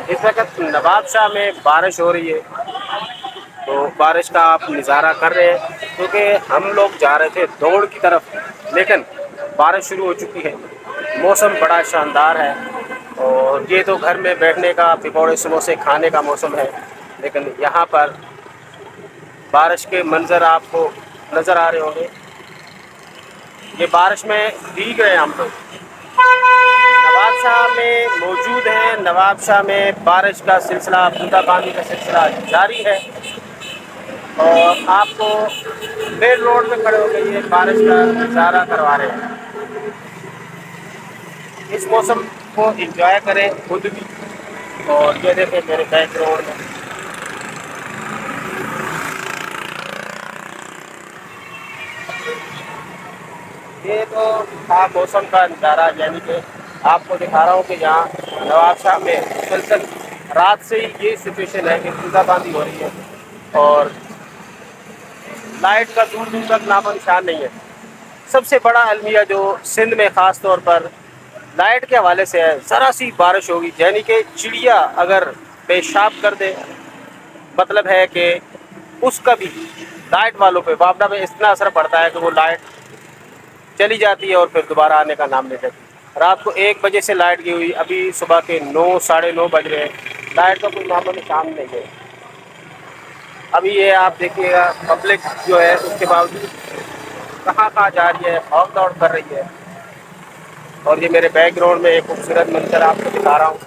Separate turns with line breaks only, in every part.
इस वक्त नवाबशाह में बारिश हो रही है, तो बारिश का आप नज़ारा कर रहे हैं, क्योंकि हम लोग जा रहे थे दौड़ की तरफ, लेकिन बारिश शुरू हो चुकी है। मौसम बड़ा शानदार है और ये तो घर में बैठने का, पकौड़े समोसे खाने का मौसम है, लेकिन यहाँ पर बारिश के मंजर आपको नज़र आ रहे होंगे। ये बारिश में भीग रहे हैं हम लोग। नवाबशाह में मौजूद हैं। नवाबशाह में बारिश का सिलसिला, बूंदाबांदी का सिलसिला जारी है और आपको मेन रोड में खड़े होकर ये बारिश का नज़ारा करवा रहे हैं। इस मौसम को एंजॉय करें खुद भी। और ये देखें मेरे बैकग्राउंड में ये तो था मौसम का नज़ारा, यानी कि आपको दिखा रहा हूँ कि यहाँ नवाबशाह में मुसलसल रात से ही ये सिचुएशन है कि बूंदाबांदी हो रही है और लाइट का दूर दूर तक नामो निशान नहीं है। सबसे बड़ा अलमिया जो सिंध में ख़ास तौर पर लाइट के हवाले से है, ज़रा सी बारिश होगी यानी कि चिड़िया अगर पेशाब कर दे, मतलब है कि उसका भी लाइट वालों पे वापडा में इतना असर पड़ता है कि वो लाइट चली जाती है और फिर दोबारा आने का नाम नहीं लेती। रात को 1 बजे से लाइट गई हुई, अभी सुबह के 9 साढ़े 9 बज रहे हैं, लाइट का कोई नामो निशान नहीं है। अभी ये आप देखिएगा पब्लिक जो है उसके बावजूद कहाँ कहाँ जा रही है, भाग दौड़ कर रही है। और ये मेरे बैकग्राउंड में एक खूबसूरत मंजर आपको दिखा रहा हूँ।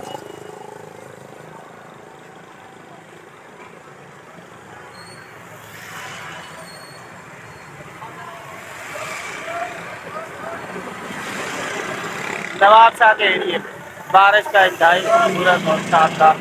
नवाबशाह के एरिए में बारिश का इंतहाई खूबसूरत और शानदार